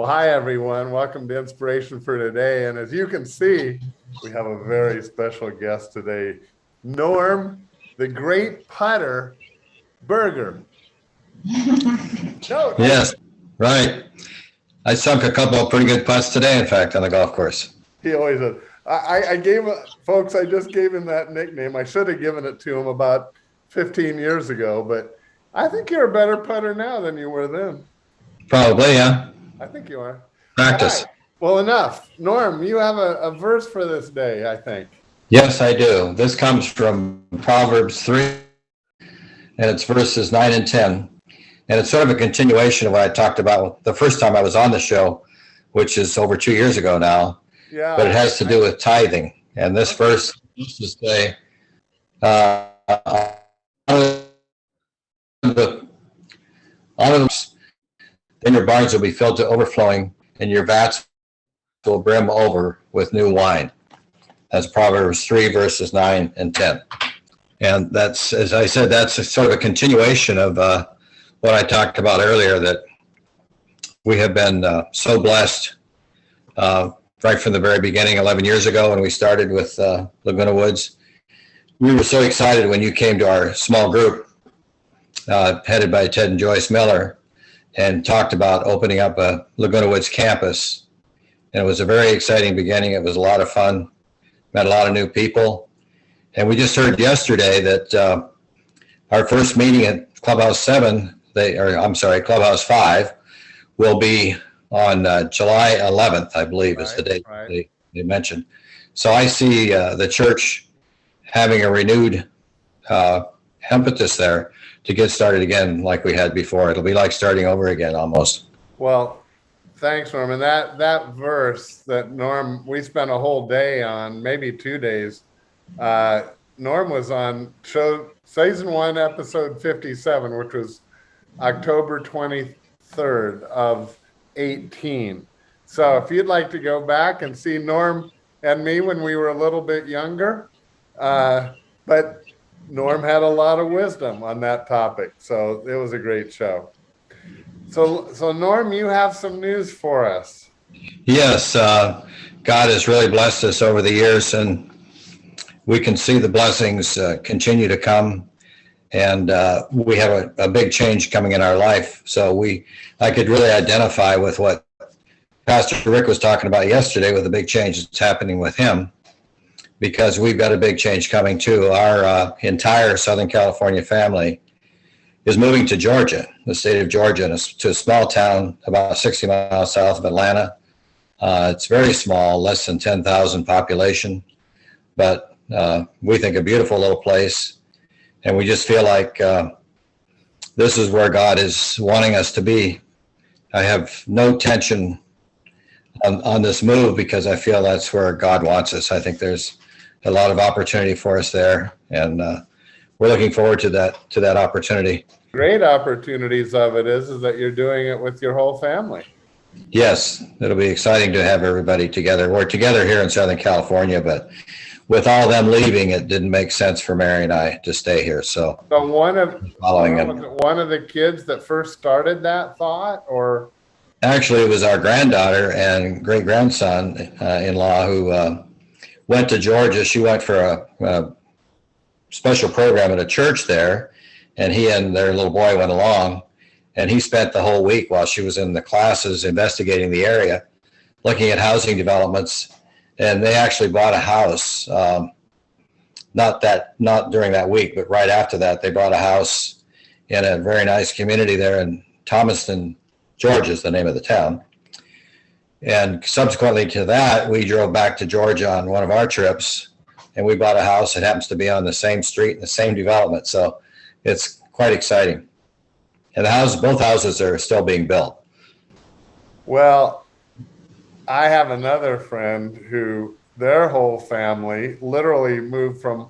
Well, hi, everyone. Welcome to Inspiration for Today. And as you can see, we have a very special guest today, Norm, the great putter, Berger. No, Yes, right. I sunk a couple of pretty good putts today, in fact, on the golf course. he always does. I gave, folks, I just gave him that nickname. I should have given it to him about 15 years ago, but I think you're a better putter now than you were then. Probably, yeah. I think you are. Practice. All right. Well, enough. Norm, you have a verse for this day, I think. Yes, I do. This comes from Proverbs 3, and it's verses 9 and 10. And it's sort of a continuation of what I talked about the first time I was on the show, which is over 2 years ago now. Yeah. But it has to do with tithing. And this verse used to say, then your barns will be filled to overflowing, and your vats will brim over with new wine. That's Proverbs 3, verses 9 and 10. And that's, as I said, that's sort of a continuation of what I talked about earlier, that we have been so blessed right from the very beginning, 11 years ago when we started with Laguna Woods. We were so excited when you came to our small group headed by Ted and Joyce Miller and talked about opening up a Laguna Woods campus. And it was a very exciting beginning. It was a lot of fun, met a lot of new people. And we just heard yesterday that our first meeting at Clubhouse 7, Clubhouse 5, will be on July 11th, I believe, is the date they mentioned. So I see the church having a renewed impetus there to get started again like we had before. It'll be like starting over again almost. Well, thanks, Norm. And that verse that Norm, we spent a whole day on, maybe 2 days. Norm was on season 1, episode 57, which was October 23rd of 18. So if you'd like to go back and see Norm and me when we were a little bit younger, but Norm had a lot of wisdom on that topic. So it was a great show. So Norm, you have some news for us. Yes, God has really blessed us over the years, and we can see the blessings continue to come. And we have a big change coming in our life. So I could really identify with what Pastor Rick was talking about yesterday with the big change that's happening with him, because we've got a big change coming too. Our entire Southern California family is moving to Georgia, the state of Georgia, to a small town about 60 miles south of Atlanta. It's very small, less than 10,000 population, but we think a beautiful little place. And we just feel like this is where God is wanting us to be. I have no tension on this move because I feel that's where God wants us. I think there's a lot of opportunity for us there, and we're looking forward to that opportunity. Great opportunities of it is that you're doing it with your whole family. Yes, it'll be exciting to have everybody together. We're together here in Southern California, but with all them leaving, it didn't make sense for Mary and I to stay here. So one of the kids that first started that thought, or actually it was our granddaughter and great grandson in law who went to Georgia. She went for a special program at a church there, and he and their little boy went along, and he spent the whole week while she was in the classes investigating the area, looking at housing developments. And they actually bought a house, not during that week, but right after that, they bought a house in a very nice community there in Thomaston, Georgia is the name of the town. And subsequently to that, we drove back to Georgia on one of our trips, and we bought a house that happens to be on the same street in the same development. So it's quite exciting. And both houses are still being built. Well, I have another friend who their whole family literally moved from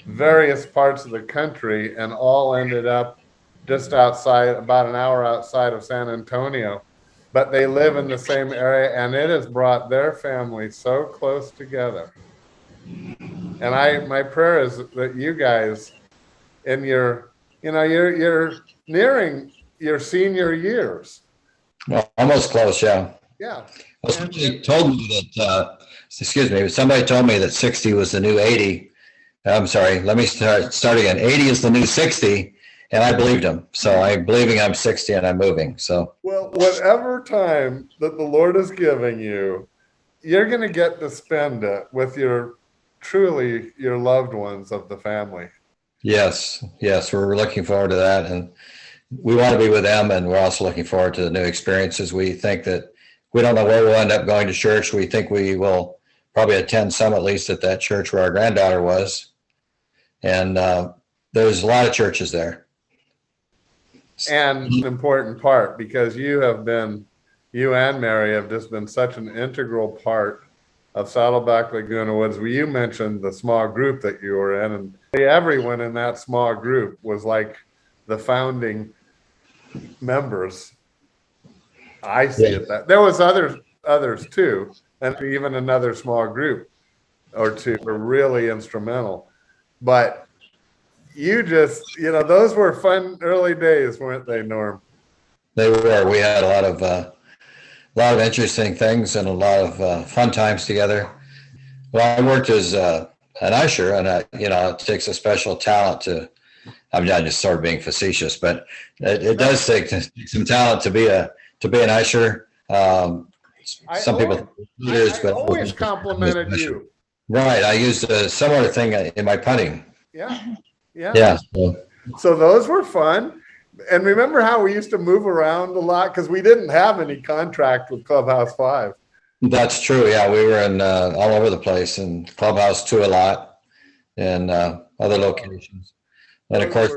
various parts of the country and all ended up just outside, about an hour outside of San Antonio. But they live in the same area, and it has brought their family so close together. And my prayer is that you guys, you're nearing your senior years. Well, almost close, yeah. Yeah. Well, somebody told me that, excuse me, somebody told me that 60 was the new 80. I'm sorry, let me start again. 80 is the new 60, and I believed him. So I'm believing I'm 60 and I'm moving. So, Well, whatever time that the Lord is giving you, you're going to get to spend it with truly your loved ones of the family. yes, we're looking forward to that. And we want to be with them. And we're also looking forward to the new experiences. We think that we don't know where we'll end up going to church. We think we will probably attend some, at least at that church where our granddaughter was. And there's a lot of churches there. And an important part, because you and Mary have just been such an integral part of Saddleback Laguna Woods. You mentioned the small group that you were in, and everyone in that small group was like the founding members. I see it that there was others too, and even another small group or two were really instrumental. But you just, those were fun early days, weren't they, Norm? They were. We had a lot of interesting things and a lot of fun times together. Well, I worked as an usher, and it takes a special talent to. I'm not just sort of being facetious, but it does take some talent to be an usher. Some people leaders, but always complimented you. Right, I used a similar thing in my punting. Yeah. So those were fun. And remember how we used to move around a lot because we didn't have any contract with Clubhouse 5. That's true. Yeah, we were in all over the place, and Clubhouse 2 a lot, and other locations. And of course,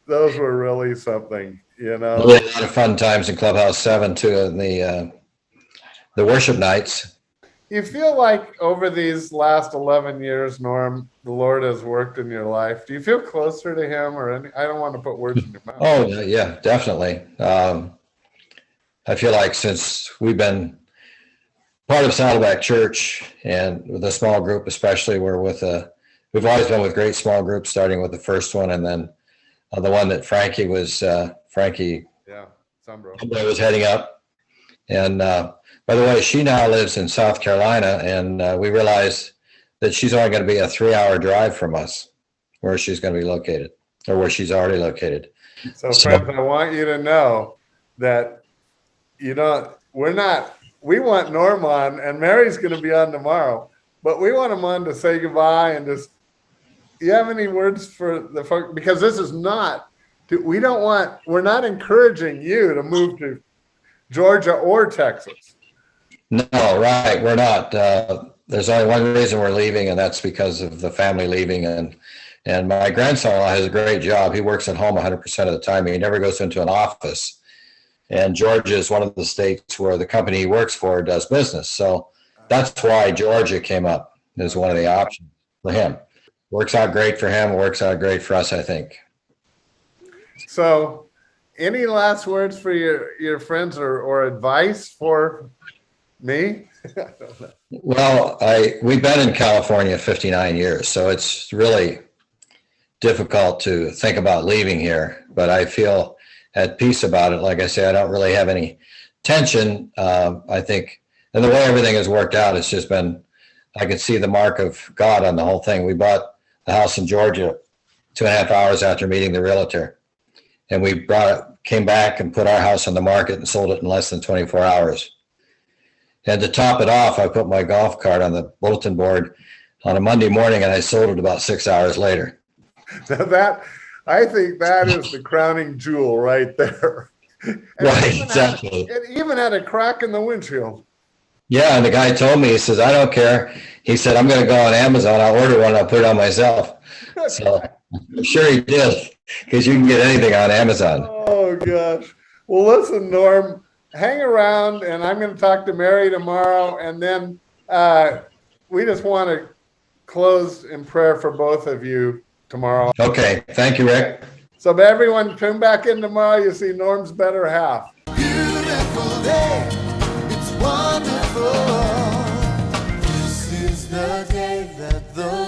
those were really something, We had a lot of fun times in Clubhouse 7 too, in the worship nights. You feel like over these last 11 years, Norm, the Lord has worked in your life. Do you feel closer to him I don't want to put words in your mouth. Oh, yeah, definitely. I feel like since we've been part of Saddleback Church and with a small group, especially, we've always been with great small groups, starting with the first one. And then the one that Frankie was heading up. And, by the way, she now lives in South Carolina, and we realized that she's only going to be a 3-hour drive from us, where she's going to be located, or where she's already located. So friends, I want you to know that we want Norm on, and Mary's going to be on tomorrow, but we want him on to say goodbye and just, you have any words for the folks? Because this is we're not encouraging you to move to Georgia or Texas. No, right. We're not. There's only one reason we're leaving, and that's because of the family leaving. And my grandson-in-law has a great job. He works at home 100% of the time. He never goes into an office. And Georgia is one of the states where the company he works for does business. So that's why Georgia came up as one of the options for him. Works out great for him. Works out great for us, I think. So any last words for your friends or advice for me? Well, we've been in California 59 years, so it's really difficult to think about leaving here, but I feel at peace about it. Like I say, I don't really have any tension. I think, and the way everything has worked out, it's just been, I can see the mark of God on the whole thing. We bought the house in Georgia 2.5 hours after meeting the realtor, and we came back and put our house on the market and sold it in less than 24 hours. And to top it off, I put my golf cart on the bulletin board on a Monday morning, and I sold it about 6 hours later. Now I think that is the crowning jewel right there. Right, exactly. It even had a crack in the windshield. Yeah, and the guy told me, he says, I don't care. He said, I'm going to go on Amazon. I'll order one. I'll put it on myself. So I'm sure he did, because you can get anything on Amazon. Oh, gosh. Well, listen, Norm, hang around, and I'm going to talk to Mary tomorrow, and then we just want to close in prayer for both of you tomorrow. Okay. Thank you, Rick. So everyone, tune back in tomorrow. You see Norm's better half. Beautiful day. It's wonderful. This is the day that the